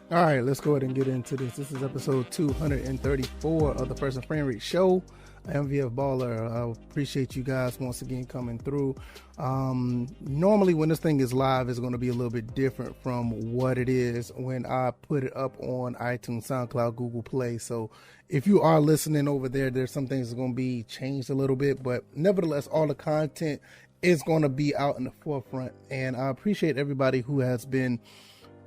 All right, let's go ahead and get into this. This is episode 234 of the First and Frame Rate Show. I am VF Baller. I appreciate you guys once again coming through. Normally when this thing is live, it's going to be a little bit different from what it is when I put it up on iTunes, SoundCloud, Google Play. So if you are listening over there, there's some things that are going to be changed a little bit, but nevertheless, all the content is going to be out in the forefront. And I appreciate everybody who has been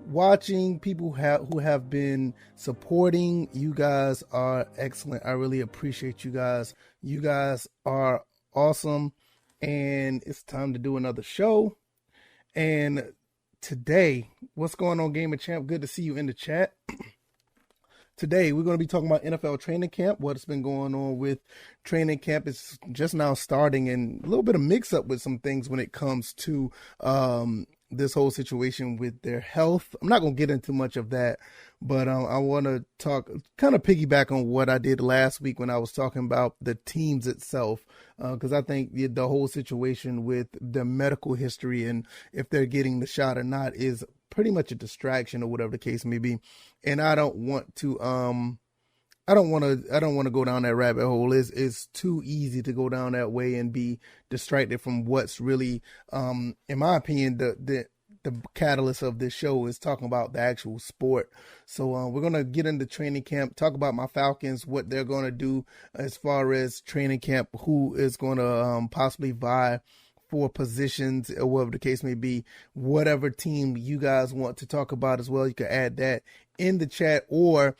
watching, people who have been supporting. You guys are excellent. I really appreciate you guys. You guys are awesome. And it's time to do another show. And today, what's going on, Gamer Champ? Good to see you in the chat. Today, we're going to be talking about NFL training camp, what's been going on with training camp. It's just now starting, and a little bit of mix up with some things when it comes to this whole situation with their health. I'm not going to get into much of that, but I want to talk, kind of piggyback on what I did last week when I was talking about the teams itself, because I think the whole situation with the medical history and if they're getting the shot or not is pretty much a distraction or whatever the case may be. And I don't want to I don't want to go down that rabbit hole. It's too easy to go down that way and be distracted from what's really, in my opinion, the catalyst of this show is talking about the actual sport. So we're going to get into training camp, talk about my Falcons, what they're going to do as far as training camp, who is going to possibly vie for positions or whatever the case may be. Whatever team you guys want to talk about as well, you can add that in the chat, or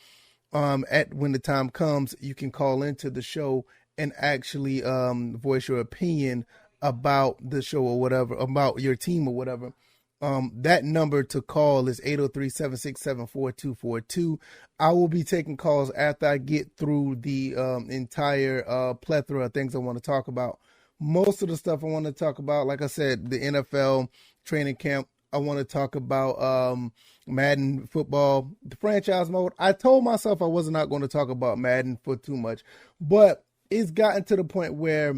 when the time comes, you can call into the show and actually voice your opinion about the show or whatever, about your team or whatever. That number to call is 803-767-4242. I will be taking calls after I get through the entire plethora of things I want to talk about. Most of the stuff I want to talk about, like I said, the NFL training camp. I want to talk about Madden football, the franchise mode. I told myself I was not going to talk about Madden for too much, but it's gotten to the point where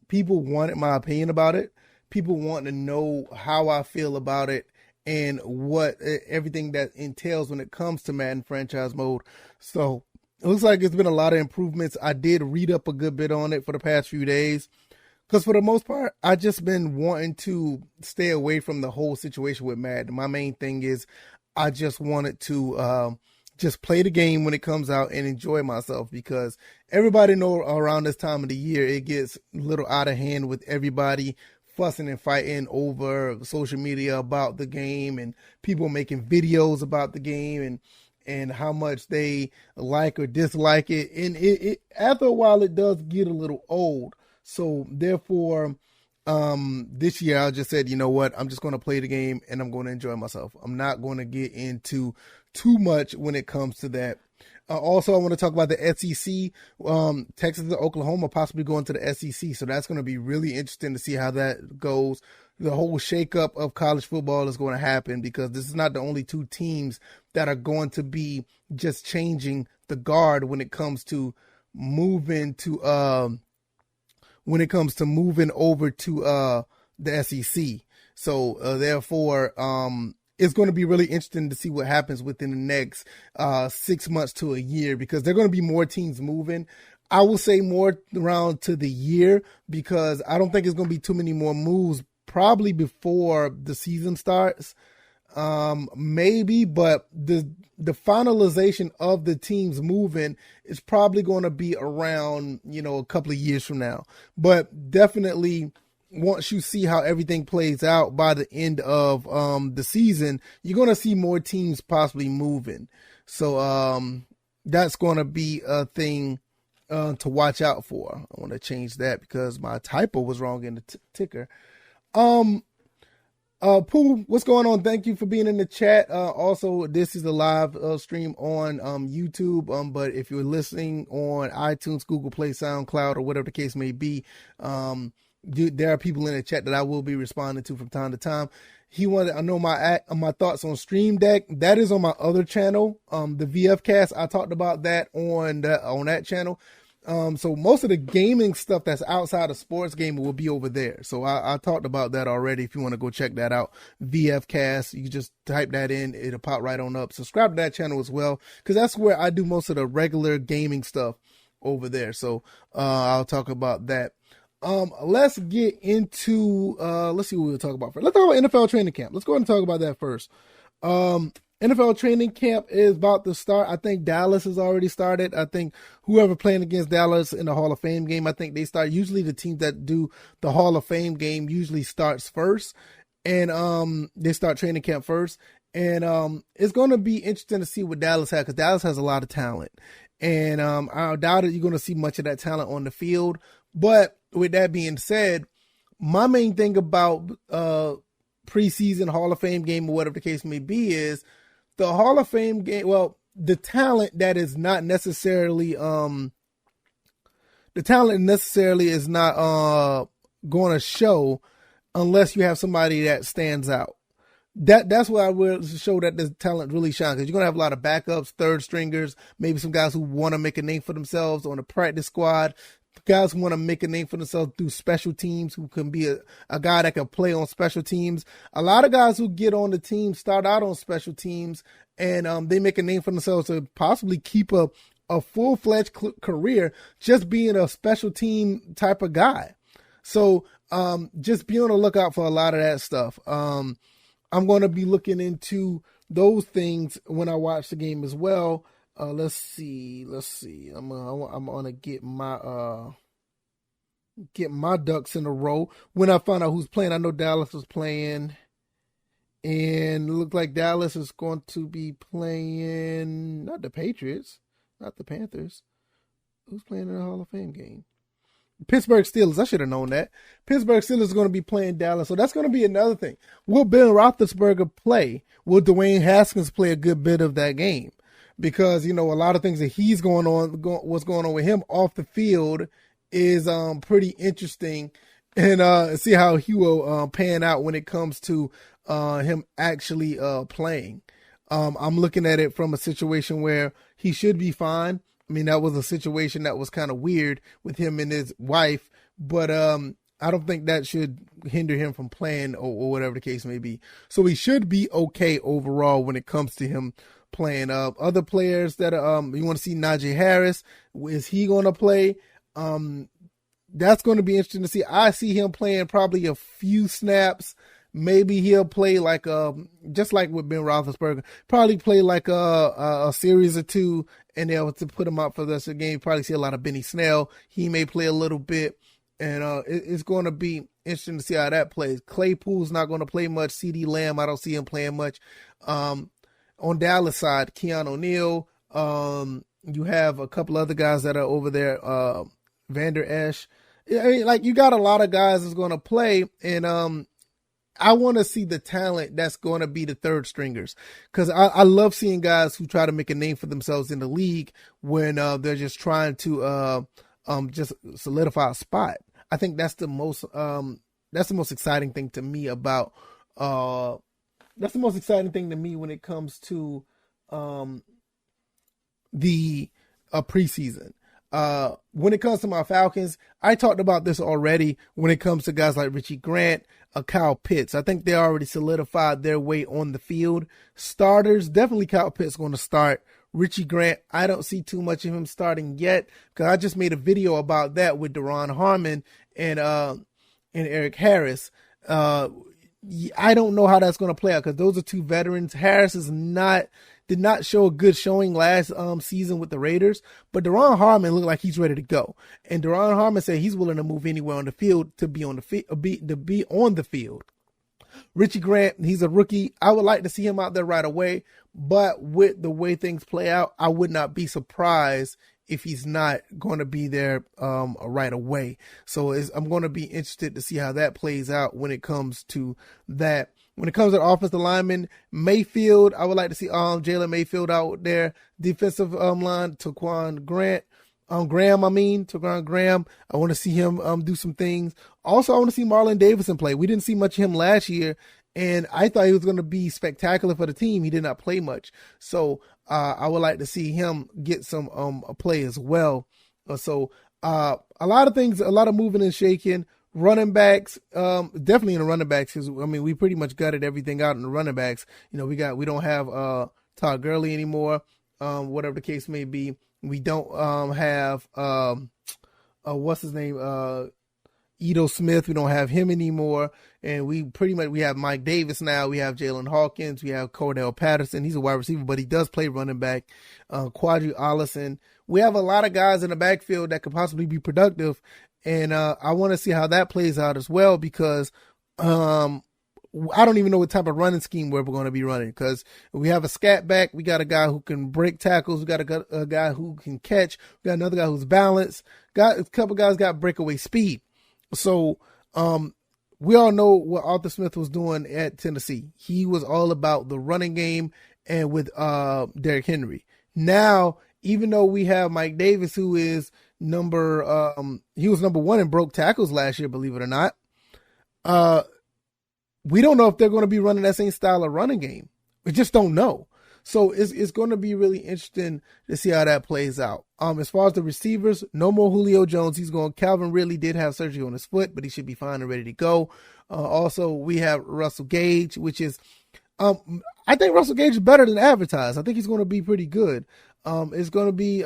people wanted my opinion about it. People want to know how I feel about it and what everything that entails when it comes to Madden franchise mode. So it looks like it's been a lot of improvements. I did read up a good bit on it for the past few days, because for the most part, I just been wanting to stay away from the whole situation with Madden. My main thing is I just wanted to just play the game when it comes out and enjoy myself, because everybody know around this time of the year, it gets a little out of hand with everybody fussing and fighting over social media about the game, and people making videos about the game and how much they like or dislike it. And it after a while, it does get a little old. So therefore, this year I just said, you know what, I'm just going to play the game and I'm going to enjoy myself. I'm not going to get into too much when it comes to that. Also, I want to talk about the SEC. Texas and Oklahoma possibly going to the SEC. So that's going to be really interesting to see how that goes. The whole shakeup of college football is going to happen, because this is not the only two teams that are going to be just changing the guard when it comes to moving to moving over to the SEC. So therefore, it's going to be really interesting to see what happens within the next 6 months to a year, because there are going to be more teams moving. I will say more around to the year, because I don't think it's going to be too many more moves probably before the season starts. Maybe, but the finalization of the teams moving is probably going to be around, a couple of years from now. But definitely, once you see how everything plays out by the end of the season, you're going to see more teams possibly moving. So that's going to be a thing to watch out for. I want to change that because my typo was wrong in the ticker. Pooh, what's going on? Thank you for being in the chat. Also, this is a live stream on YouTube, but if you're listening on iTunes, Google Play, SoundCloud, or whatever the case may be, there are people in the chat that I will be responding to from time to time. He wanted to know my thoughts on Stream Deck. That is on my other channel, the VF Cast. I talked about that on that channel. So most of the gaming stuff that's outside of sports gaming will be over there. So I talked about that already. If you want to go check that out, VFcast, you can just type that in. It'll pop right on up. Subscribe to that channel as well, because that's where I do most of the regular gaming stuff over there. So I'll talk about that. Let's get into, let's see what we'll talk about first. Let's talk about NFL training camp. Let's go ahead and talk about that first. NFL training camp is about to start. I think Dallas has already started. I think whoever playing against Dallas in the Hall of Fame game, I think they start. Usually the teams that do the Hall of Fame game usually starts first, and they start training camp first. And it's going to be interesting to see what Dallas has, because Dallas has a lot of talent. And I doubt that you're going to see much of that talent on the field. But with that being said, my main thing about preseason Hall of Fame game, or whatever the case may be, is the Hall of Fame game. Well, the talent that is not necessarily is not going to show unless you have somebody that stands out. That's why I will show that the talent really shines, because you're going to have a lot of backups, third stringers, maybe some guys who want to make a name for themselves on the practice squad, guys who want to make a name for themselves through special teams, who can be a guy that can play on special teams. A lot of guys who get on the team start out on special teams, and they make a name for themselves to possibly keep a full-fledged career just being a special team type of guy. So just be on the lookout for a lot of that stuff. I'm going to be looking into those things when I watch the game as well. Let's see. I'm gonna get my ducks in a row when I find out who's playing. I know Dallas was playing, and it looked like Dallas is going to be playing not the Patriots, not the Panthers. Who's playing in the Hall of Fame game? Pittsburgh Steelers. I should have known that. Pittsburgh Steelers is going to be playing Dallas, so that's going to be another thing. Will Ben Roethlisberger play? Will Dwayne Haskins play a good bit of that game? Because, a lot of things that he's what's going on with him off the field is pretty interesting, and see how he will pan out when it comes to him actually playing. I'm looking at it from a situation where he should be fine. I mean, that was a situation that was kind of weird with him and his wife, but I don't think that should hinder him from playing or whatever the case may be. So he should be okay overall when it comes to him playing. Other players that you want to see, Najee Harris, is he going to play? That's going to be interesting to see. I see him playing probably a few snaps. Maybe he'll play like just like with Ben Roethlisberger, probably play like a series or two, and they'll to put him out for the rest of the game. Probably see a lot of Benny Snell. He may play a little bit, and it's going to be interesting to see how that plays. Claypool's not going to play much. CeeDee Lamb, I don't see him playing much. On Dallas side, Keanu O'Neal. You have a couple other guys that are over there. Vander Esch. I mean, like, you got a lot of guys that's going to play, and I want to see the talent that's going to be the third stringers, because I love seeing guys who try to make a name for themselves in the league when they're just trying to just solidify a spot. I think that's the most exciting thing to me about that's the most exciting thing to me when it comes to the preseason. When it comes to my Falcons, I talked about this already when it comes to guys like Richie Grant, Kyle Pitts. I think they already solidified their way on the field. Starters, definitely Kyle Pitts going to start. Richie Grant, I don't see too much of him starting yet, because I just made a video about that with Daron Harmon and Eric Harris. I don't know how that's going to play out, because those are two veterans. Harris did not show a good showing last season with the Raiders, but Daron Harmon looked like he's ready to go. And Daron Harmon said he's willing to move anywhere on the field to be on the field. Richie Grant, he's a rookie. I would like to see him out there right away, but with the way things play out, I would not be surprised if he's not going to be there right away. So I'm going to be interested to see how that plays out when it comes to that. When it comes to offensive linemen, Mayfield, I would like to see Jalen Mayfield out there. Defensive line, Taquan Graham. I want to see him do some things. Also, I want to see Marlon Davidson play. We didn't see much of him last year, and I thought he was going to be spectacular for the team. He did not play much. So I would like to see him get some play as well. So A lot of things, a lot of moving and shaking. Running backs, definitely in the running backs, because I mean we pretty much gutted everything out in the running backs. You know, we don't have Todd Gurley anymore, whatever the case may be. We don't have what's his name, Edo Smith. We don't have him anymore, and we have Mike Davis now. We have Jalen Hawkins. We have Cordell Patterson. He's a wide receiver, but he does play running back. Quadri Allison. We have a lot of guys in the backfield that could possibly be productive. And I want to see how that plays out as well, because I don't even know what type of running scheme we're going to be running, because we have a scat back. We got a guy who can break tackles. We got a guy who can catch. We got another guy who's balanced. Got a couple guys got breakaway speed. So we all know what Arthur Smith was doing at Tennessee. He was all about the running game and with Derrick Henry. Now, even though we have Mike Davis, who is he was number 1 in broke tackles last year, believe it or not. We don't know if they're going to be running that same style of running game. We just don't know. So it's going to be really interesting to see how that plays out. As far as the receivers, no more Julio Jones. He's going. Calvin Ridley did have surgery on his foot, but he should be fine and ready to go. Also, we have Russell Gage, which is, I think Russell Gage is better than advertised. I think he's going to be pretty good. It's going to be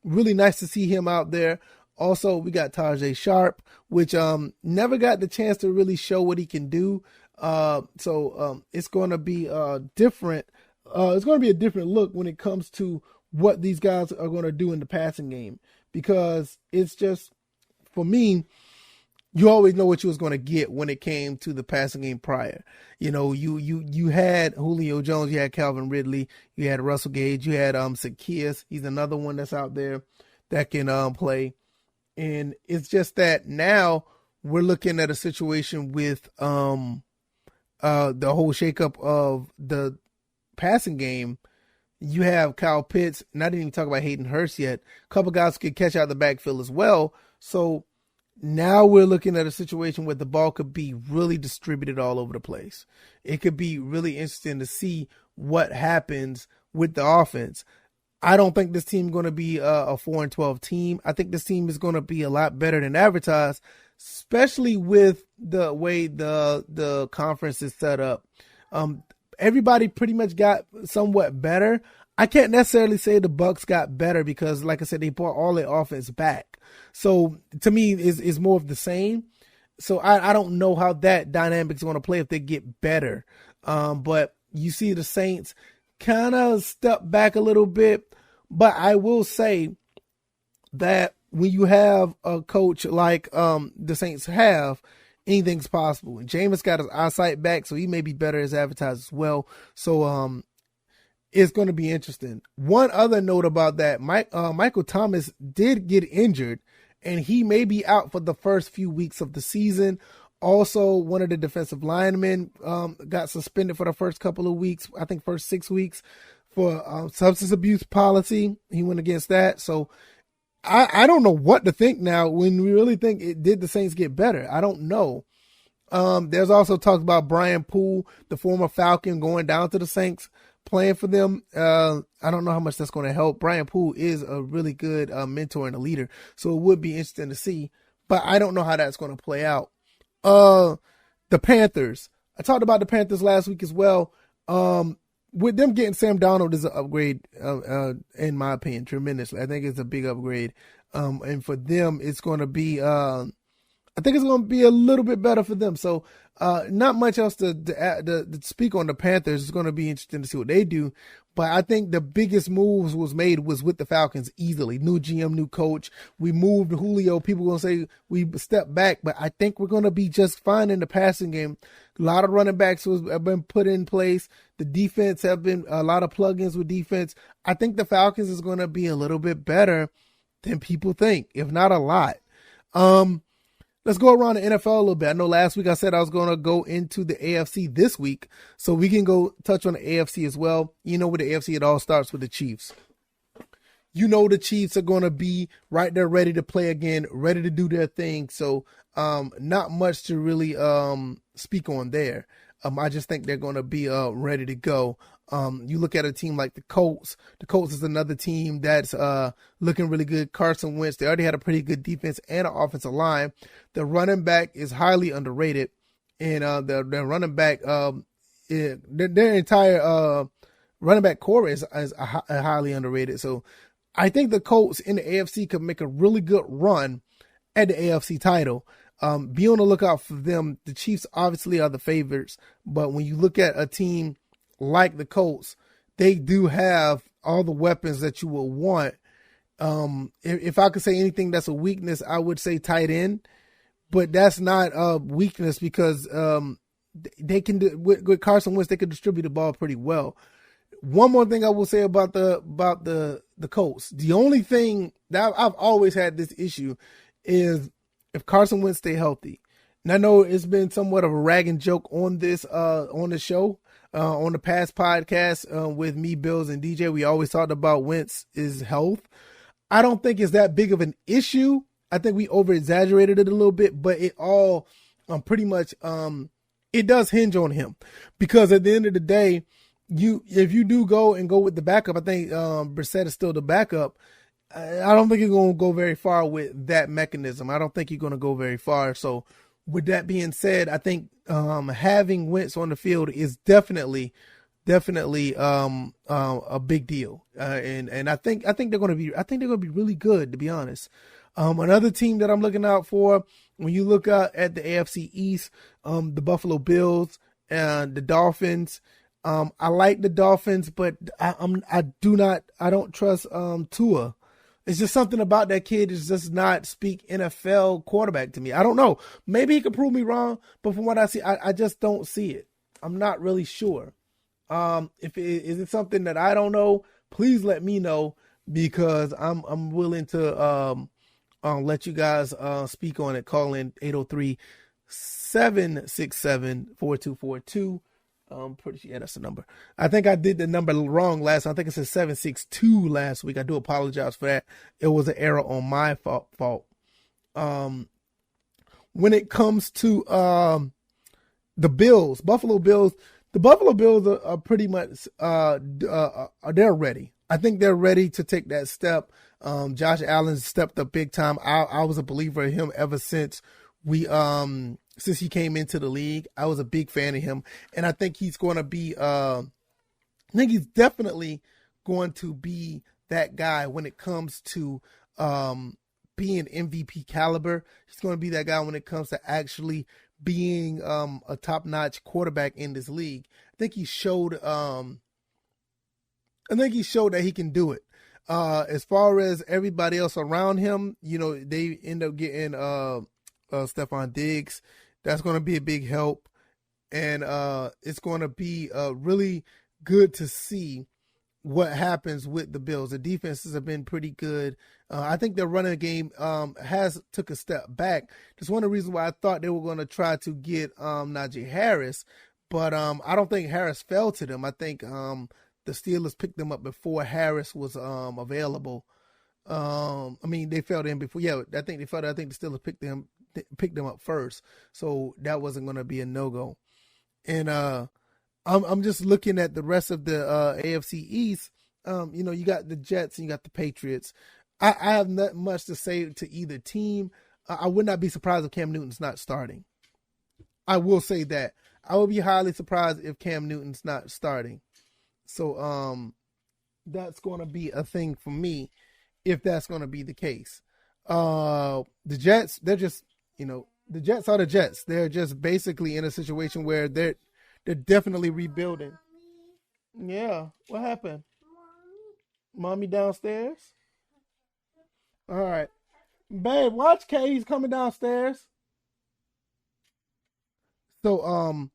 really nice to see him out there. Also, we got Tajay Sharp, which never got the chance to really show what he can do. So it's going to be different. It's going to be a different look when it comes to what these guys are going to do in the passing game, because it's just, for me, you always know what you was going to get when it came to the passing game prior. You know, you had Julio Jones, you had Calvin Ridley, you had Russell Gage, you had Zacchaeus. He's another one that's out there that can play. And it's just that now we're looking at a situation with the whole shakeup of the passing game. You have Kyle Pitts, and I didn't even talk about Hayden Hurst yet. A couple guys could catch out the backfield as well. So now we're looking at a situation where the ball could be really distributed all over the place. It could be really interesting to see what happens with the offense. I don't think this team is going to be a 4-12 team. I think this team is going to be a lot better than advertised, especially with the way the conference is set up. Everybody pretty much got somewhat better. I can't necessarily say the Bucs got better because, like I said, they brought all their offense back. So to me, is more of the same. So I don't know how that dynamic is going to play if they get better. But you see the Saints kind of step back a little bit. But I will say that when you have a coach like the Saints have, anything's possible. And Jameis got his eyesight back, so he may be better as advertised as well. So it's going to be interesting. One other note about that, Michael Thomas did get injured, and he may be out for the first few weeks of the season. Also, one of the defensive linemen got suspended for the first couple of weeks, I think first 6 weeks, for substance abuse policy. He went against that. So I don't know what to think now when we really think did the Saints get better. I don't know. There's also talk about Brian Poole, the former Falcon, going down to the Saints, playing for them. I don't know how much that's going to help. Brian Poole is a really good mentor and a leader, so it would be interesting to see. But I don't know how that's going to play out. The Panthers. I talked about the Panthers last week as well. With them getting Sam Darnold is an upgrade, in my opinion, tremendously. I think it's a big upgrade. And for them, it's going to be, I think it's going to be a little bit better for them. So, not much else to speak on the Panthers. It's going to be interesting to see what they do. But I think the biggest moves was with the Falcons easily. New GM, new coach. We moved Julio. People going to say we stepped back, but I think we're going to be just fine in the passing game. A lot of running backs have been put in place. The defense have been a lot of plugins with defense. I think the Falcons is going to be a little bit better than people think, if not a lot. Let's go around the NFL a little bit. I know last week I said I was going to go into the AFC this week, so we can go touch on the AFC as well. You know, with the AFC, it all starts with the Chiefs. You know the Chiefs are going to be right there ready to play again, ready to do their thing. So not much to really speak on there. I just think they're going to be ready to go. You look at a team like the Colts. The Colts is another team that's looking really good. Carson Wentz, they already had a pretty good defense and an offensive line. The running back is highly underrated, and their running back, their entire running back core is highly underrated. So I think the Colts in the AFC could make a really good run at the AFC title. Be on the lookout for them. The Chiefs obviously are the favorites, but when you look at a team like the Colts, they do have all the weapons that you will want. If I could say anything that's a weakness, I would say tight end, but that's not a weakness because they can do, with Carson Wentz, they can distribute the ball pretty well. One more thing I will say about the Colts. The only thing that I've always had this issue is if Carson Wentz stay healthy. And I know it's been somewhat of a ragging joke on this on the show, on the past podcast with me, Bills, and DJ. We always talked about Wentz's health. I don't think it's that big of an issue. I think we over-exaggerated it a little bit, but it all pretty much it does hinge on him. Because at the end of the day, if you do go with the backup, I think Brissett is still the backup. I don't think you're going to go very far with that mechanism. I don't think you're going to go very far. So with that being said, I think having Wentz on the field is definitely a big deal. And I think they're going to be really good, to be honest. Another team that I'm looking out for when you look at the AFC East, the Buffalo Bills and the Dolphins. I like the Dolphins, but I don't trust Tua. It's just something about that kid is just not speak NFL quarterback to me. I don't know. Maybe he could prove me wrong, but from what I see, I just don't see it. I'm not really sure. Is it something that I don't know? Please let me know because I'm willing to let you guys speak on it. Call in 803-767-4242. Pretty sure, yeah, that's the number. I think I did the number wrong last. I think it said 762 last week. I do apologize for that. It was an error on my fault. When it comes to the Bills, Buffalo Bills, the Buffalo Bills are pretty much they're ready. I think they're ready to take that step. Josh Allen stepped up big time. I was a believer in him ever since since he came into the league. I was a big fan of him, and I think he's going to be I think he's definitely going to be that guy when it comes to being MVP caliber. He's going to be that guy when it comes to actually being a top-notch quarterback in this league. I think he showed that he can do it. As far as everybody else around him, they end up getting Stephon Diggs. That's going to be a big help. And it's going to be really good to see what happens with the Bills. The defenses have been pretty good. I think their running game has took a step back. That's one of the reasons why I thought they were going to try to get Najee Harris. But I don't think Harris fell to them. I think the Steelers picked them up before Harris was available. They fell to him before. Yeah, I think they fell. I think the Steelers picked them up first, so that wasn't going to be a no-go. And I'm just looking at the rest of the AFC East. You got the Jets and you got the Patriots. I have not much to say to either team. I would not be surprised if Cam Newton's not starting. I will say that. I would be highly surprised if Cam Newton's not starting. So that's going to be a thing for me if that's going to be the case. The Jets, they're just, the Jets are the Jets. They're just basically in a situation where they're definitely rebuilding. Yeah. What happened? Mommy downstairs? All right. Babe, watch Kay. He's coming downstairs. So,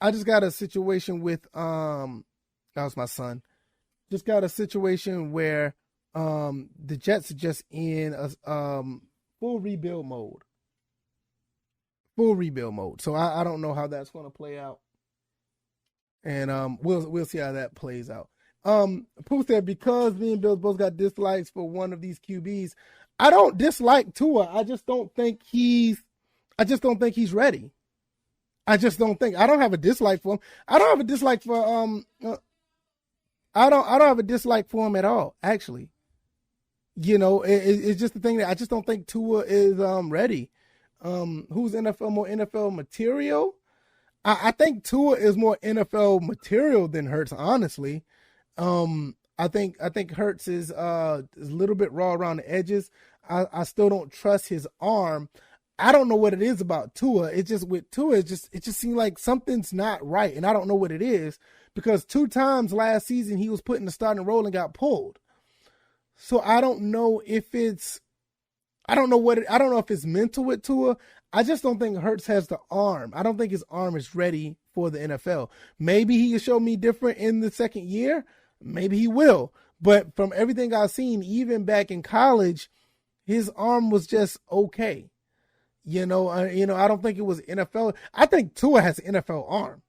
I just got a situation with, that was my son. Just got a situation where, the Jets are just in a, full rebuild mode. So I don't know how that's going to play out. And, we'll see how that plays out. Pooh said, because me and Bill both got dislikes for one of these QBs. I don't dislike Tua. I just don't think he's ready. I just don't think. I don't have a dislike for him. I don't have a dislike for I don't have a dislike for him at all. Actually, it's just the thing that I just don't think Tua is ready. Who's more NFL material? I think Tua is more NFL material than Hurts, honestly. I think Hurts is a little bit raw around the edges. I still don't trust his arm. I don't know what it is about Tua. It just with Tua, it just seems like something's not right, and I don't know what it is because 2 times last season he was put in the starting role and got pulled. So I don't know if it's, I don't know if it's mental with Tua. I just don't think Hurts has the arm. I don't think his arm is ready for the NFL. Maybe he can show me different in the second year. Maybe he will. But from everything I've seen, even back in college, his arm was just okay. I don't think it was NFL. I think Tua has an NFL arm.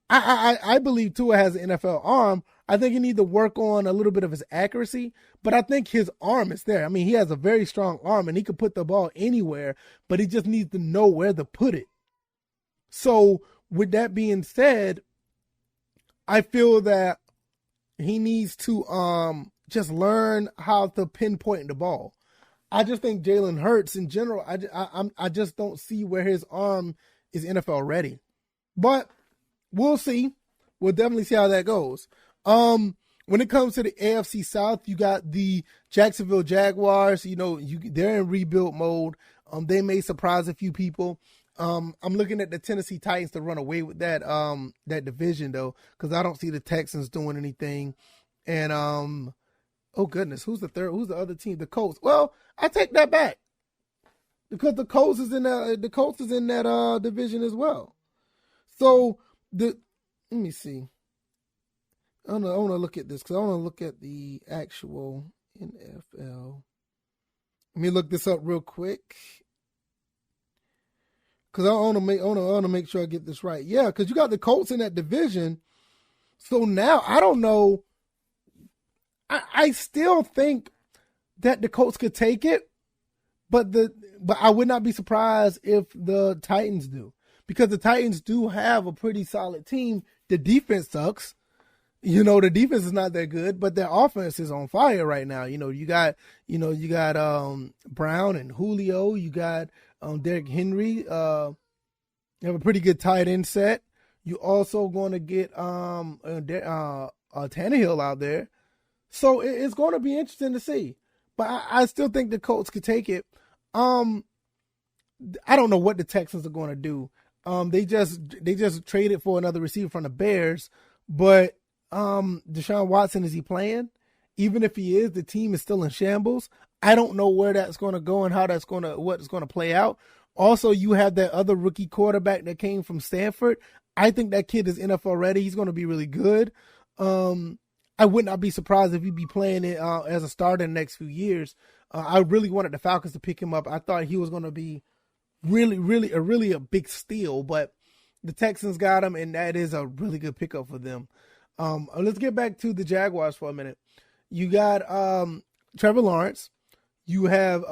I believe Tua has an NFL arm. I think he needs to work on a little bit of his accuracy, but I think his arm is there. I mean, he has a very strong arm and he can put the ball anywhere, but he just needs to know where to put it. So with that being said, I feel that he needs to just learn how to pinpoint the ball. I just think Jalen Hurts in general, I just don't see where his arm is NFL ready. But we'll see. We'll definitely see how that goes. When it comes to the AFC South, you got the Jacksonville Jaguars. They're in rebuild mode. They may surprise a few people. I'm looking at the Tennessee Titans to run away with that division though, because I don't see the Texans doing anything. And oh goodness, who's the other team? The Colts. Well, I take that back because the Colts is in that division as well. So let me see. I want to look at this because I want to look at the actual NFL. Let me look this up real quick because I want to make sure I get this right. Yeah, because you got the Colts in that division. So now I don't know. I still think that the Colts could take it, but I would not be surprised if the Titans do, because the Titans do have a pretty solid team. The defense sucks. The defense is not that good, but their offense is on fire right now. You got Brown and Julio. You got Derrick Henry. You have a pretty good tight end set. You also going to get Tannehill out there. So it's going to be interesting to see. But I still think the Colts could take it. I don't know what the Texans are going to do. They just traded for another receiver from the Bears, but Deshaun Watson, is he playing? Even if he is, the team is still in shambles. I don't know where that's going to go and what it's going to play out. Also, you have that other rookie quarterback that came from Stanford. I think that kid is NFL ready. He's going to be really good. I would not be surprised if he'd be playing it as a starter in the next few years. I really wanted the Falcons to pick him up. I thought he was going to be really a big steal, but the Texans got him, and that is a really good pickup for them. Let's get back to the Jaguars for a minute. You got Trevor Lawrence. You have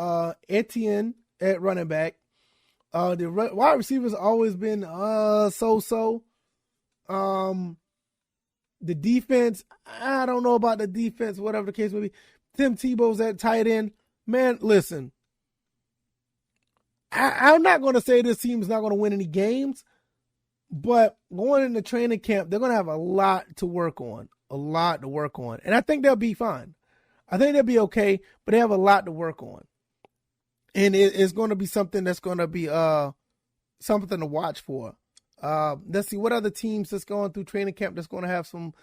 Etienne at running back. The wide receivers always been so-so. The defense, I don't know about the defense, whatever the case may be. Tim Tebow's at tight end. Man, listen, I'm not going to say this team is not going to win any games, but going into training camp, they're going to have a lot to work on. And I think they'll be fine. I think they'll be okay, but they have a lot to work on. And it's going to be something that's going to be something to watch for. Let's see what other teams that's going through training camp that's going to have some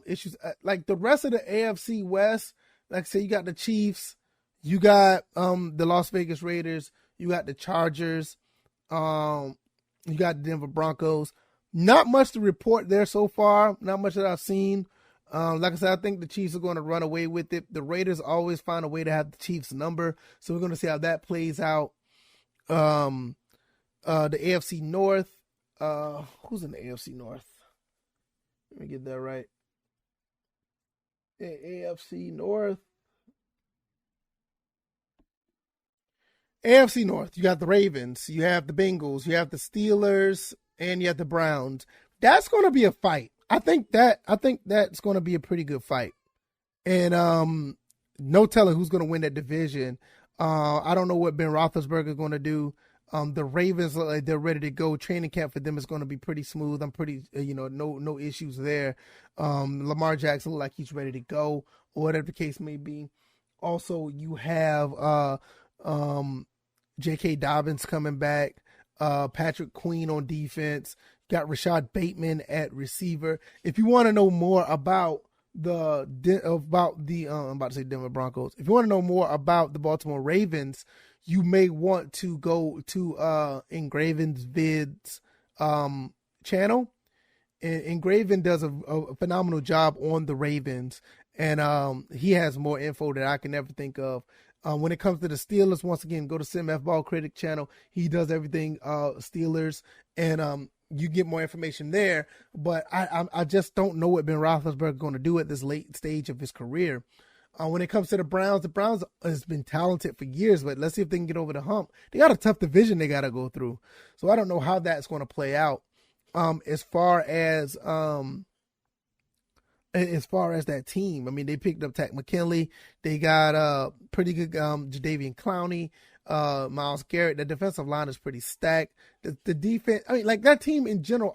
issues. Like the rest of the AFC West, like I say, you got the Chiefs, you got the Las Vegas Raiders, you got the Chargers, you got the Denver Broncos. Not much to report there so far. Not much that I've seen. Like I said, I think the Chiefs are going to run away with it. The Raiders always find a way to have the Chiefs number, so we're going to see how that plays out. The AFC North. Who's in the AFC North? Let me get that right. AFC North. AFC North. You got the Ravens. You have the Bengals. You have the Steelers. and you have the Browns. That's going to be a fight. I think that's going to be a pretty good fight. And no telling who's going to win that division. I don't know what Ben Roethlisberger is going to do. The Ravens look like they're ready to go. Training camp for them is going to be pretty smooth. I'm pretty, no issues there. Lamar Jackson look like he's ready to go, or whatever the case may be. Also, you have J.K. Dobbins coming back. Patrick Queen on defense. Got Rashad Bateman at receiver. If you want to know more about I'm about to say Denver Broncos. If you want to know more about the Baltimore Ravens, you may want to go to Engraven's Vids channel. And Engraven does a phenomenal job on the Ravens, and he has more info that I can ever think of. When it comes to the Steelers, once again, go to CMF Ball Critic channel. He does everything Steelers, and you get more information there. But I just don't know what Ben Roethlisberger is going to do at this late stage of his career. When it comes to the Browns has been talented for years, but let's see if they can get over the hump. They got a tough division they got to go through, so I don't know how that's going to play out. As far as that team, I mean, they picked up Takk McKinley. They got pretty good Jadeveon Clowney, Myles Garrett. The defensive line is pretty stacked. The defense, I mean, like that team in general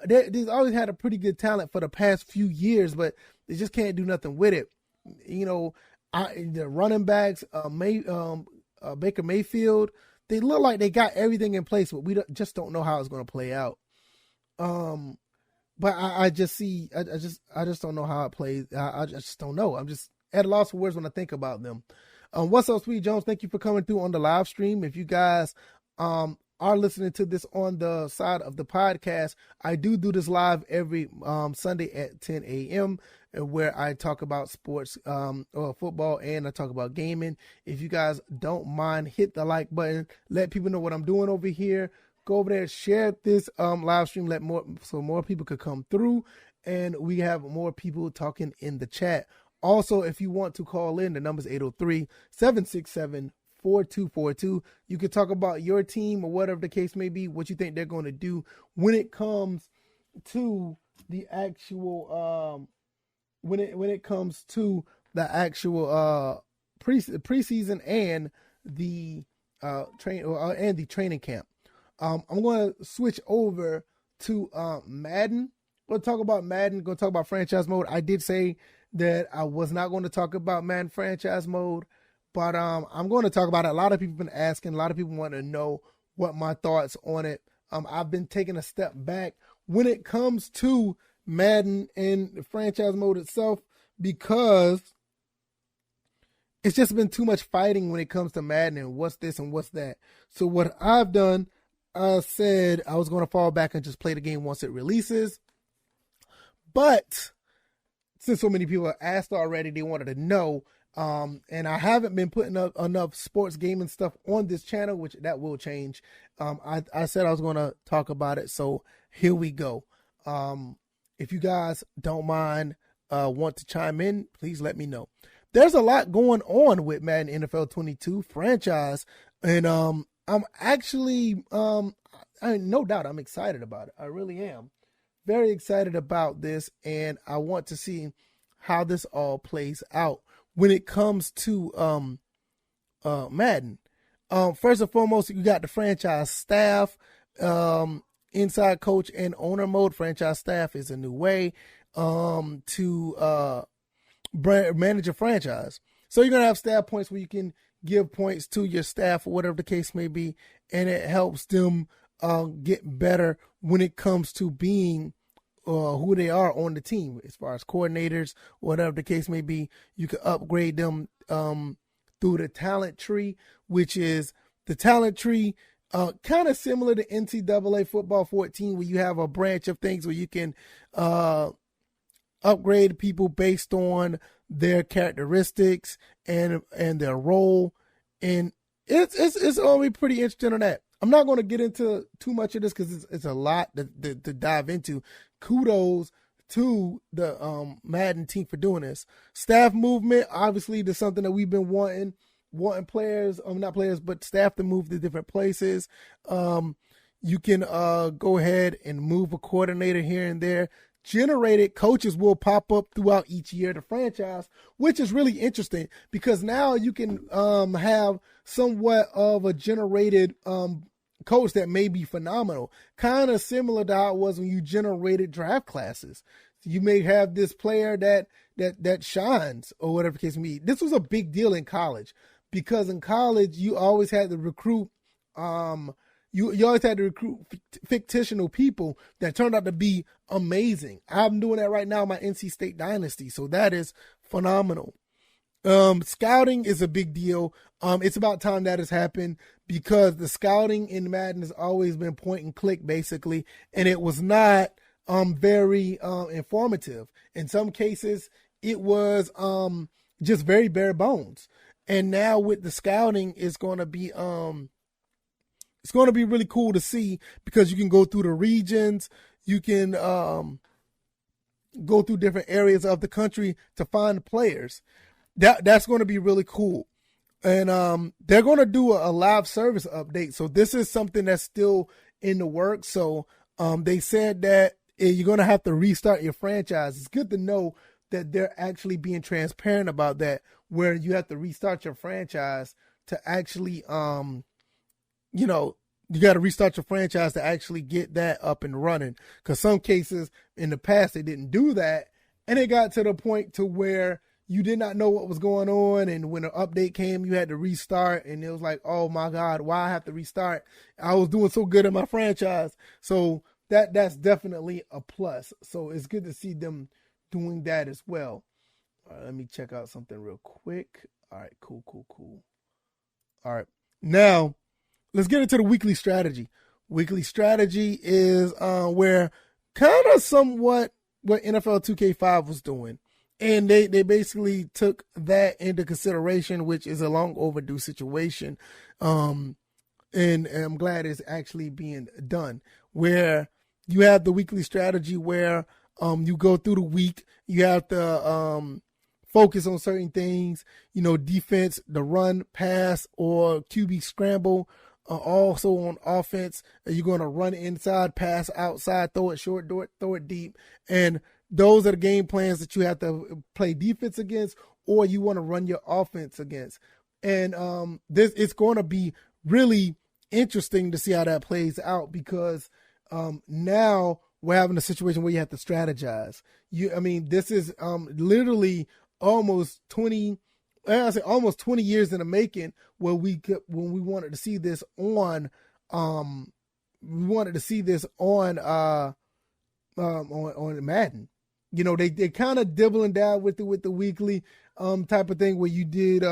they've always had a pretty good talent for the past few years, but they just can't do nothing with it. The running backs, Baker Mayfield, they look like they got everything in place, but just don't know how it's going to play out. But I just don't know how it plays. I just don't know. I'm just at a loss for words when I think about them. What's up, Sweet Jones? Thank you for coming through on the live stream. If you guys are listening to this on the side of the podcast, I do this live every Sunday at 10 a.m. where I talk about sports, or football, and I talk about gaming. If you guys don't mind, hit the like button. Let people know what I'm doing over here. Go over there, share this live stream, so more people could come through, and we have more people talking in the chat. Also, if you want to call in, the number is 803-767-4242. You can talk about your team or whatever the case may be, what you think they're going to do when it comes to the actual when it comes to the actual preseason and the training camp. I'm going to switch over to Madden. We'll talk about Madden. Going to talk about franchise mode. I did say that I was not going to talk about Madden franchise mode, but I'm going to talk about it. A lot of people have been asking. A lot of people want to know what my thoughts on it. I've been taking a step back when it comes to Madden and the franchise mode itself, because it's just been too much fighting when it comes to Madden and what's this and what's that. So what I've done, I said I was going to fall back and just play the game once it releases. But since so many people have asked already, they wanted to know. And I haven't been putting up enough sports gaming stuff on this channel, which that will change. I said I was going to talk about it. So here we go. If you guys don't mind, want to chime in, please let me know. There's a lot going on with Madden NFL 22 franchise. And I'm actually, no doubt I'm excited about it. I really am. Very excited about this, and I want to see how this all plays out when it comes to Madden. First and foremost, you got the franchise staff, inside coach and owner mode. Franchise staff is a new way to manage a franchise. So you're going to have staff points where you can give points to your staff or whatever the case may be, and it helps them get better when it comes to being who they are on the team, as far as coordinators, whatever the case may be. You can upgrade them through the talent tree, which is the talent tree kind of similar to NCAA Football 14, where you have a branch of things where you can upgrade people based on their characteristics and their role. And it's going to be pretty interesting on that. I'm not going to get into too much of this because it's a lot to dive into. Kudos to the Madden team for doing this. Staff movement, obviously, there's something that we've been wanting players, not players, but staff to move to different places. You can go ahead and move a coordinator here and there. Generated coaches will pop up throughout each year of the franchise, which is really interesting because now you can have somewhat of a generated coach that may be phenomenal, kind of similar to how it was when you generated draft classes. You may have this player that shines or whatever the case may be. This was a big deal in college because in college you always had to recruit you always had to recruit fictional people that turned out to be amazing. I'm doing that right now in my NC State dynasty, so that is phenomenal. Scouting is a big deal. It's about time that has happened because the scouting in Madden has always been point and click basically, and it was not very informative. In some cases, it was just very bare bones. And now with the scouting, it's going to be really cool to see because you can go through the regions, you can go through different areas of the country to find players. That's going to be really cool. And they're going to do a live service update. So this is something that's still in the works. So they said that you're going to have to restart your franchise. It's good to know that they're actually being transparent about that, where you have to restart your franchise to actually, you got to restart your franchise to actually get that up and running. Because some cases in the past, they didn't do that. And it got to the point to where you did not know what was going on. And when an update came, you had to restart. And it was like, oh my God, why I have to restart? I was doing so good in my franchise. So that's definitely a plus. So it's good to see them doing that as well. All right, let me check out something real quick. All right, cool. All right, now let's get into the weekly strategy. Weekly strategy is where kind of somewhat what NFL 2K5 was doing. And they basically took that into consideration, which is a long overdue situation. And I'm glad it's actually being done, where you have the weekly strategy where you go through the week. You have to focus on certain things, defense, the run, pass, or QB scramble. Also on offense, you're going to run inside, pass outside, throw it short, throw it deep. And those are the game plans that you have to play defense against, or you want to run your offense against. And it's going to be really interesting to see how that plays out because now we're having a situation where you have to strategize. This is literally almost 20 years in the making where when we wanted to see this on Madden. They kind of dibbling down with the weekly type of thing where you did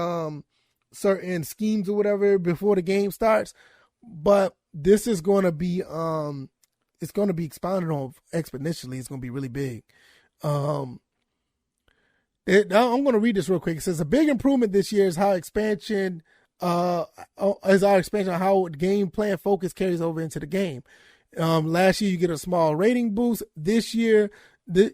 certain schemes or whatever before the game starts, but this is going to be it's going to be expounded on exponentially. It's going to be really big. I'm going to read this real quick. It says a big improvement this year is how expansion how game plan focus carries over into the game. Last year you get a small rating boost. This year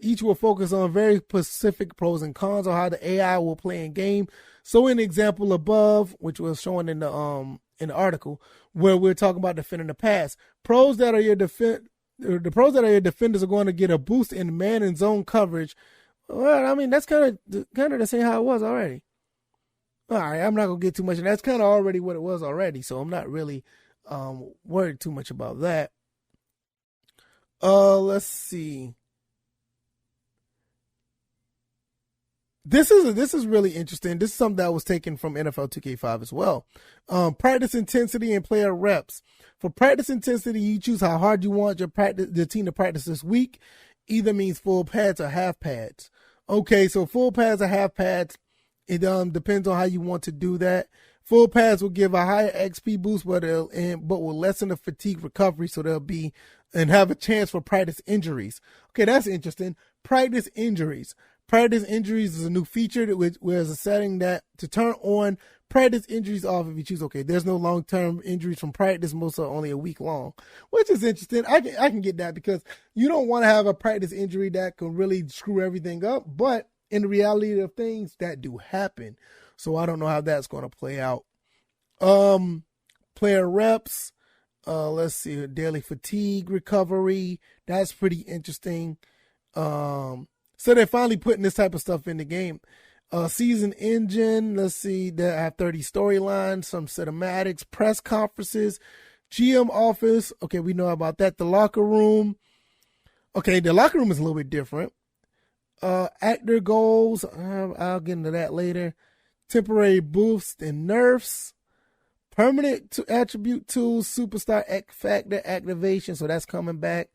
each will focus on very specific pros and cons on how the AI will play in game. So in the example above, which was shown in the article, where we're talking about defending the pass, pros that are your defenders are going to get a boost in man and zone coverage. Well, that's kind of the same how it was already. All right, I'm not gonna get too much, and that's kind of already what it was already. So I'm not really worried too much about that. Let's see. This is really interesting. This is something that was taken from NFL 2K5 as well. Practice intensity and player reps. For practice intensity, you choose how hard you want the team to practice this week. Either means full pads or half pads. Okay, so full pads or half pads, it depends on how you want to do that. Full pads will give a higher XP boost, but will lessen the fatigue recovery, so they'll be and have a chance for practice injuries. Okay, that's interesting. Practice injuries. Practice injuries is a new feature where it's a setting that to turn on practice injuries off if you choose. Okay, there's no long-term injuries from practice. Most are only a week long, which is interesting. I can get that because you don't want to have a practice injury that can really screw everything up. But in the reality of things, that do happen. So I don't know how that's going to play out. Player reps. Let's see, daily fatigue recovery. That's pretty interesting. So they're finally putting this type of stuff in the game. Season engine, let's see, they have 30 storylines, some cinematics, press conferences, GM office. Okay, we know about that. The locker room. Okay, the locker room is a little bit different. Actor goals, I'll get into that later. Temporary boosts and nerfs. Permanent attribute tools, superstar X Factor activation. So that's coming back.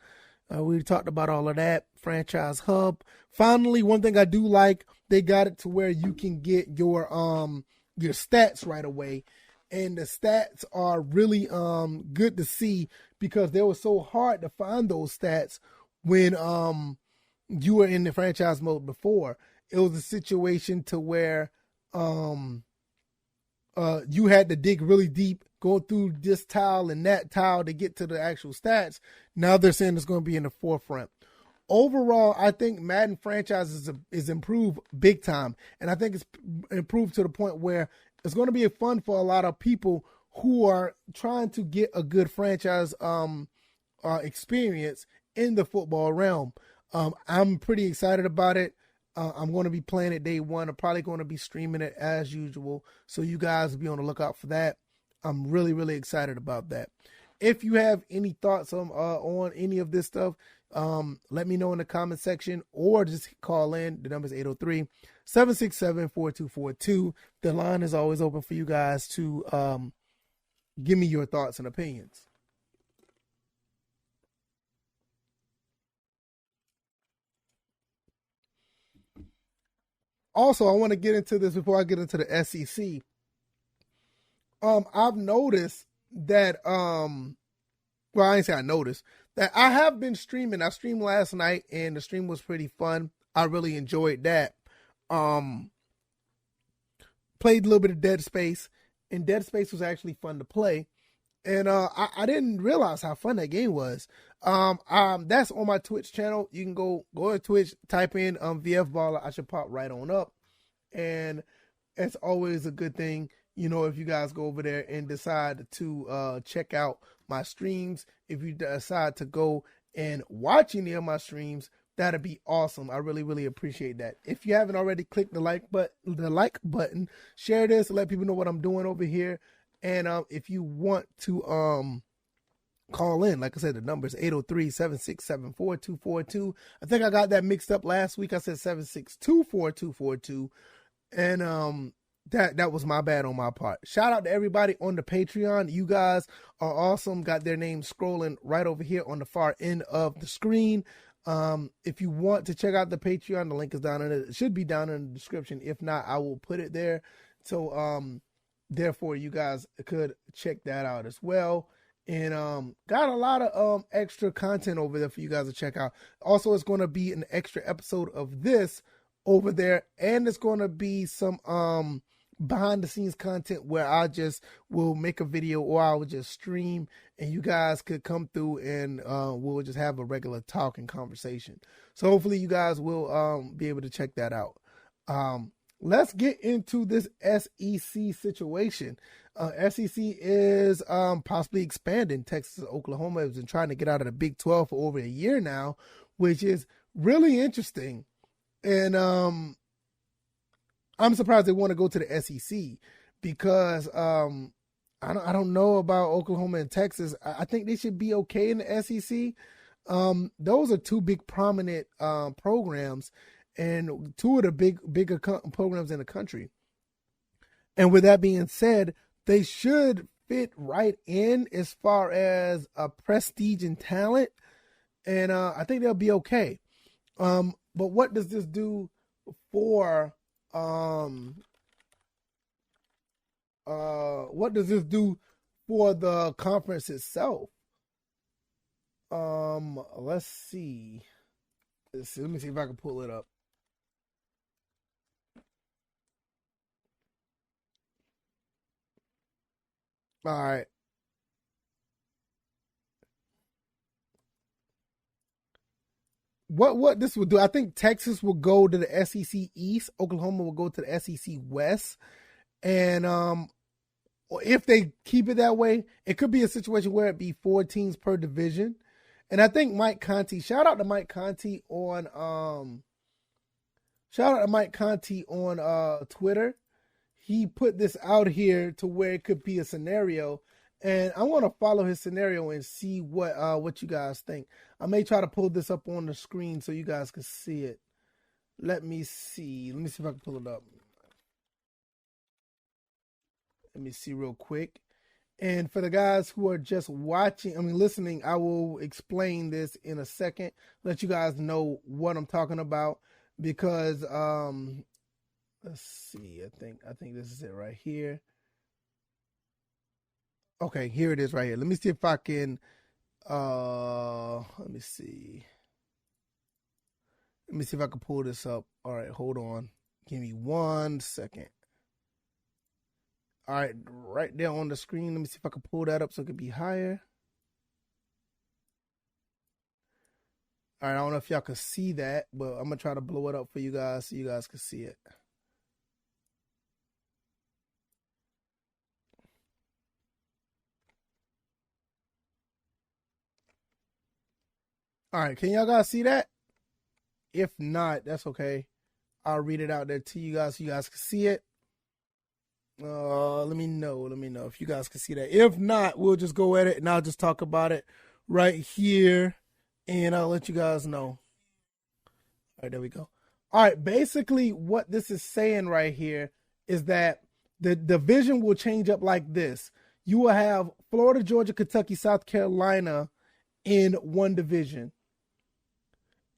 We talked about all of that. Franchise hub. Finally, one thing I do like, they got it to where you can get your stats right away. And the stats are really good to see because they were so hard to find those stats when you were in the franchise mode before. It was a situation to where you had to dig really deep, go through this tile and that tile to get to the actual stats. Now they're saying it's going to be in the forefront. Overall, I think Madden franchise is improved big time. And I think it's improved to the point where it's going to be fun for a lot of people who are trying to get a good franchise experience in the football realm. I'm pretty excited about it. I'm going to be playing it day one. I'm probably going to be streaming it as usual. So you guys will be on the lookout for that. I'm really, really excited about that. If you have any thoughts on any of this stuff, let me know in the comment section or just call in. The number is 803-767-4242. The line is always open for you guys to give me your thoughts and opinions. Also, I want to get into this before I get into the SEC. I've noticed that, well, I didn't say I noticed, that I have been streaming. I streamed last night, and the stream was pretty fun. I really enjoyed that. Played a little bit of Dead Space, and Dead Space was actually fun to play. And I didn't realize how fun that game was. That's on my Twitch channel. You can go to Twitch, type in VF Baller. I should pop right on up. And it's always a good thing, you know, if you guys go over there and decide to check out my streams. If you decide to go and watch any of my streams, that'd be awesome. I really, really appreciate that. If you haven't already, click the like button, share this, let people know what I'm doing over here. And if you want to call in, like I said, the number is 803-767-4242. I think I got that mixed up last week. I said 762-4242. And that was my bad on my part. Shout out to everybody on the Patreon. You guys are awesome. Got their names scrolling right over here on the far end of the screen. If you want to check out the Patreon, the link is down in it. It should be down in the description. If not, I will put it there. So therefore you guys could check that out as well. And got a lot of extra content over there for you guys to check out. Also, it's going to be an extra episode of this over there, and it's going to be some behind the scenes content where I just will make a video or I will just stream, and you guys could come through and we'll just have a regular talk and conversation. So hopefully you guys will be able to check that out. Let's get into this SEC situation. SEC is possibly expanding. Texas and Oklahoma has been trying to get out of the Big 12 for over a year now, which is really interesting. And I'm surprised they want to go to the SEC because I don't know about Oklahoma and Texas. I think they should be okay in the SEC. Those are two big prominent programs and two of the bigger programs in the country. And with that being said, they should fit right in as far as prestige and talent. And I think they'll be okay. But what does this do for the conference itself? Let's see. Let me see if I can pull it up. All right. What this will do, I think Texas will go to the SEC East, Oklahoma will go to the SEC West, and or if they keep it that way, it could be a situation where it be 4 teams per division. And I think Mike Conti, shout out to Mike Conti on Twitter. He put this out here to where it could be a scenario, and I want to follow his scenario and see what you guys think. I may try to pull this up on the screen so you guys can see it. Let me see if I can pull it up. Let me see real quick. And for the guys who are just listening, I will explain this in a second. Let you guys know what I'm talking about because let's see. I think this is it right here. Okay, here it is right here. Let me see if I can let me see if I can pull this up. All right, hold on. Give me 1 second. All right, right there on the screen. Let me see if I can pull that up so it could be higher. All right, I don't know if y'all can see that, but I'm going to try to blow it up for you guys so you guys can see it. All right, can y'all guys see that? If not, that's okay. I'll read it out there to you guys so you guys can see it. Let me know if you guys can see that. If not, we'll just go at it and I'll just talk about it right here and I'll let you guys know. All right, there we go. All right, basically what this is saying right here is that the division will change up like this. You will have Florida, Georgia, Kentucky, South Carolina in one division.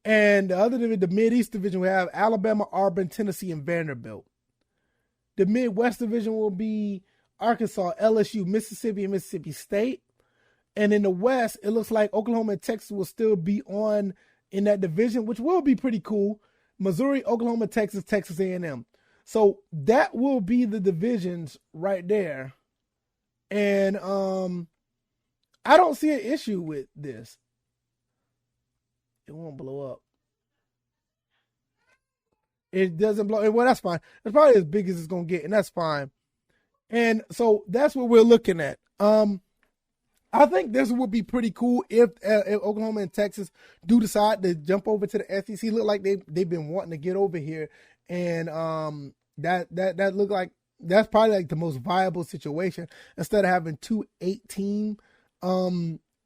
And the other division, the Mid-East division, we have Alabama, Auburn, Tennessee, and Vanderbilt. The Midwest division will be Arkansas, LSU, Mississippi, and Mississippi State. And in the West, it looks like Oklahoma and Texas will still be on in that division, which will be pretty cool. Missouri, Oklahoma, Texas, Texas A&M. So that will be the divisions right there. And I don't see an issue with this. It won't blow up. It doesn't blow. Well, that's fine. It's probably as big as it's going to get, and that's fine. And so that's what we're looking at. I think this would be pretty cool if Oklahoma and Texas do decide to jump over to the SEC. Look like they've been wanting to get over here, and that look like that's probably like the most viable situation. Instead of having 2 8-team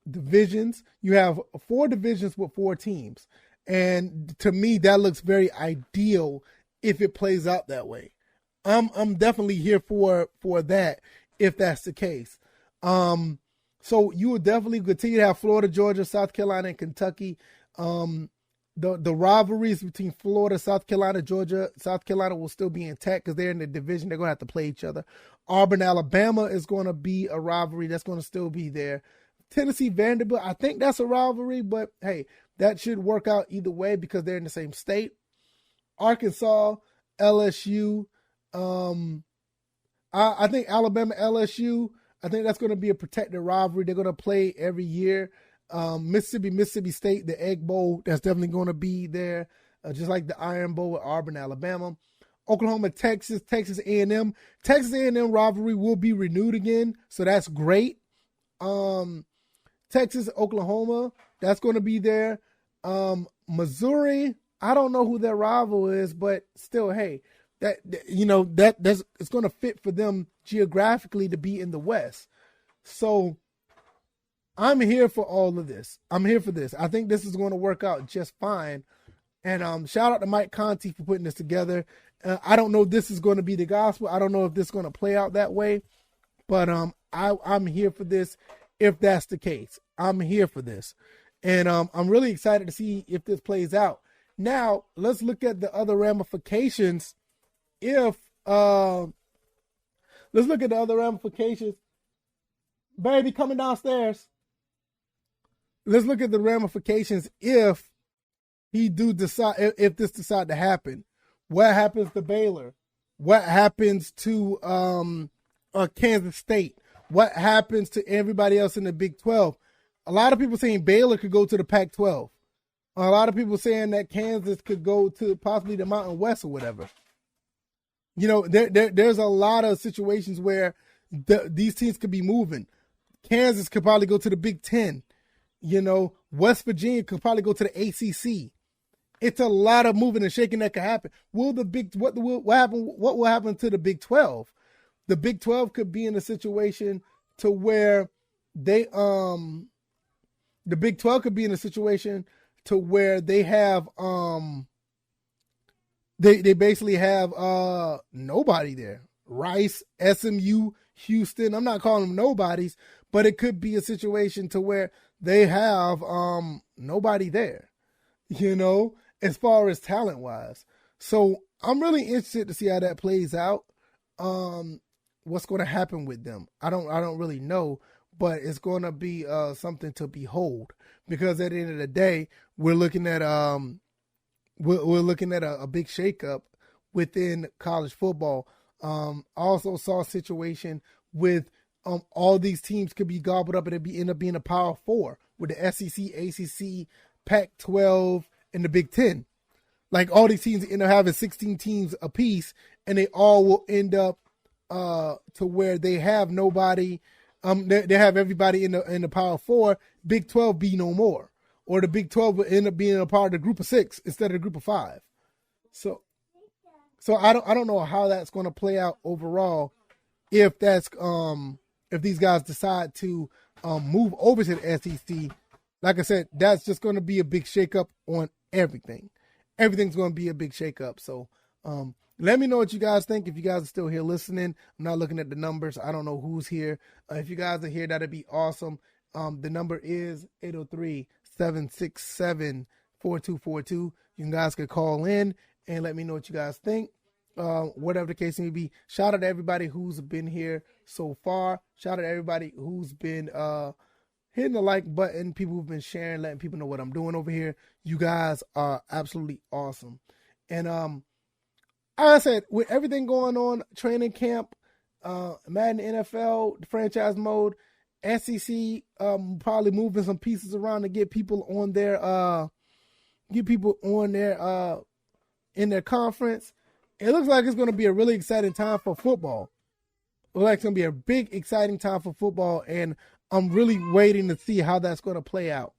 divisions, you have 4 divisions with 4 teams. And to me, that looks very ideal if it plays out that way. I'm definitely here for that if that's the case. So you will definitely continue to have Florida, Georgia, South Carolina, and Kentucky. The rivalries between Florida, South Carolina, Georgia, South Carolina will still be intact because they're in the division. They're going to have to play each other. Auburn, Alabama is going to be a rivalry that's going to still be there. Tennessee, Vanderbilt, I think that's a rivalry, but hey, that should work out either way because they're in the same state. Arkansas, LSU, I think Alabama, LSU, I think that's going to be a protected rivalry. They're going to play every year. Mississippi State, the Egg Bowl, that's definitely going to be there, just like the Iron Bowl with Auburn, Alabama. Oklahoma, Texas, Texas A&M. Texas A&M rivalry will be renewed again, so that's great. Texas, Oklahoma, that's going to be there. Missouri, I don't know who their rival is, but still, hey, that's it's going to fit for them geographically to be in the West. So I'm here for all of this. I'm here for this. I think this is going to work out just fine. And shout out to Mike Conti for putting this together. I don't know if this is going to be the gospel. I don't know if this is going to play out that way, but I'm here for this. If that's the case, I'm here for this. And I'm really excited to see if this plays out. Now, let's look at the other ramifications. Let's look at the other ramifications. Baby, coming downstairs. Let's look at the ramifications if this decide to happen. What happens to Baylor? What happens to Kansas State? What happens to everybody else in the Big 12? A lot of people saying Baylor could go to the Pac-12. A lot of people saying that Kansas could go to possibly the Mountain West or whatever. There's a lot of situations where These teams could be moving. Kansas could probably go to the Big Ten. West Virginia could probably go to the ACC. It's a lot of moving and shaking that could happen. What will happen to the Big 12? The Big 12 could be in a situation to where they the Big 12 could be in a situation to where they have they basically have nobody there. Rice, SMU, Houston. I'm not calling them nobodies, but it could be a situation to where they have nobody there, as far as talent wise. So I'm really interested to see how that plays out. What's going to happen with them? I don't really know, but it's going to be something to behold, because at the end of the day, we're looking at we're looking at a big shakeup within college football. Also saw a situation with all these teams could be gobbled up and it end up being a Power Four with the SEC, ACC, Pac-12, and the Big Ten. Like all these teams end up having 16 teams apiece, and they all will end up to where they have nobody. They have everybody in the Power Four. Big 12 be no more, or the Big 12 will end up being a part of the Group of 6 instead of the Group of 5. So I don't know how that's going to play out overall. If that's if these guys decide to move over to the SEC, like I said, that's just going to be a big shakeup on everything. Everything's going to be a big shakeup. So let me know what you guys think. If you guys are still here listening, I'm not looking at the numbers. I don't know who's here. If you guys are here, that'd be awesome. The number is 803-767-4242. You guys could call in and let me know what you guys think. Whatever the case may be. Shout out to everybody who's been here so far. Shout out to everybody who's been hitting the like button, people who've been sharing, letting people know what I'm doing over here. You guys are absolutely awesome. And like I said, with everything going on, training camp, Madden NFL, the franchise mode, SEC probably moving some pieces around to get people on their in their conference. It looks like it's going to be a really exciting time for football. It looks like it's going to be a big, exciting time for football, and I'm really waiting to see how that's going to play out.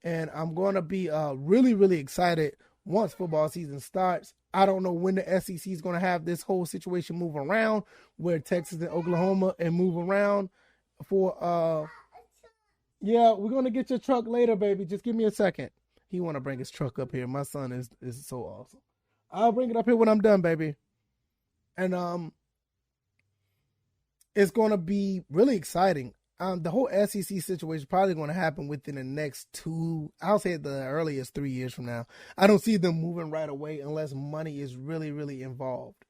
And I'm going to be really, really excited once football season starts. I don't know when the SEC is going to have this whole situation move around, where Texas and Oklahoma and move around for yeah, we're going to get your truck later, baby. Just give me a second. He want to bring his truck up here. My son is so awesome. I'll bring it up here when I'm done, baby. And it's going to be really exciting. The whole SEC situation is probably going to happen within the next I'll say the earliest 3 years from now. I don't see them moving right away unless money is really, really involved.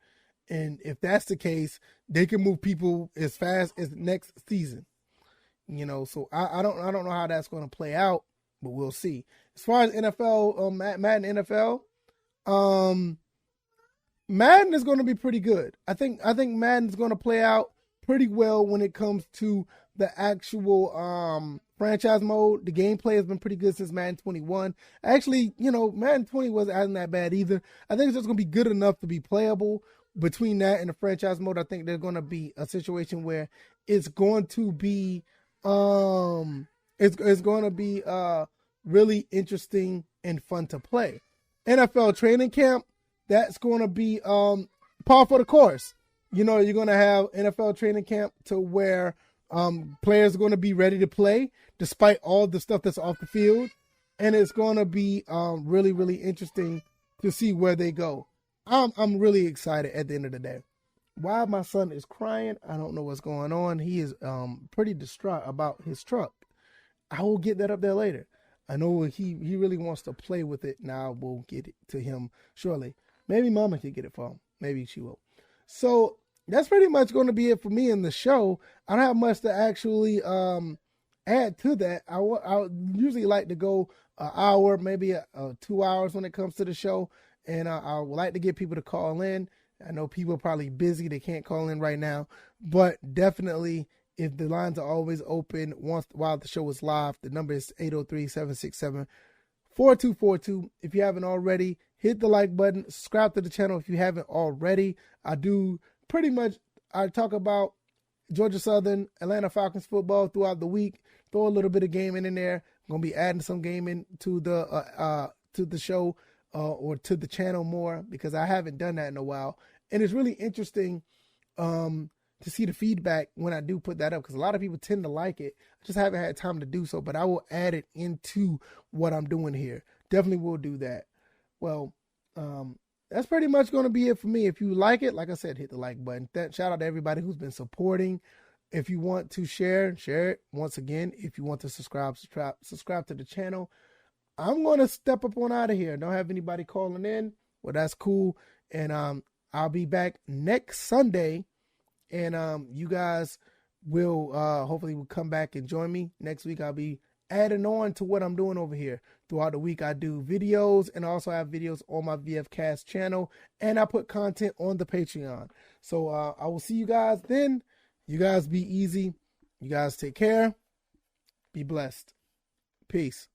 And if that's the case, they can move people as fast as next season. So I don't know how that's going to play out, but we'll see. As far as NFL, Madden NFL, Madden is going to be pretty good. I think Madden is going to play out pretty well when it comes to the actual franchise mode. The gameplay has been pretty good since Madden 21. Actually, Madden 20 wasn't that bad either. I think it's just going to be good enough to be playable. Between that and the franchise mode, I think there's going to be a situation where it's going to be it's going to be really interesting and fun to play. NFL training camp, that's going to be par for the course. You're going to have NFL training camp to where players are going to be ready to play despite all the stuff that's off the field. And it's going to be really, really interesting to see where they go. I'm really excited at the end of the day. Why my son is crying, I don't know what's going on. He is pretty distraught about his truck. I will get that up there later. I know he really wants to play with it. Now we'll get it to him shortly. Maybe Mama can get it for him. Maybe she will. So that's pretty much going to be it for me in the show. I don't have much to actually add to that. I usually like to go an hour, maybe 2 hours when it comes to the show. And I would like to get people to call in. I know people are probably busy. They can't call in right now. But definitely, if the lines are always open while the show is live, the number is 803-767-4242. If you haven't already, hit the like button. Subscribe to the channel if you haven't already. I talk about Georgia Southern, Atlanta Falcons football throughout the week. Throw a little bit of gaming in there. I'm going to be adding some gaming to the show or to the channel more because I haven't done that in a while. And it's really interesting to see the feedback when I do put that up because a lot of people tend to like it. I just haven't had time to do so, but I will add it into what I'm doing here. Definitely will do that. Well, that's pretty much going to be it for me. If you like it, like I said, hit the like button. Shout out to everybody who's been supporting. If you want to share it. Once again, if you want to subscribe to the channel. I'm going to step up on out of here. Don't have anybody calling in. Well, that's cool. And I'll be back next Sunday. And you guys will hopefully will come back and join me. Next week, I'll be adding on to what I'm doing over here. Throughout the week, I do videos and also have videos on my VFcast channel. And I put content on the Patreon. So I will see you guys then. You guys be easy. You guys take care. Be blessed. Peace.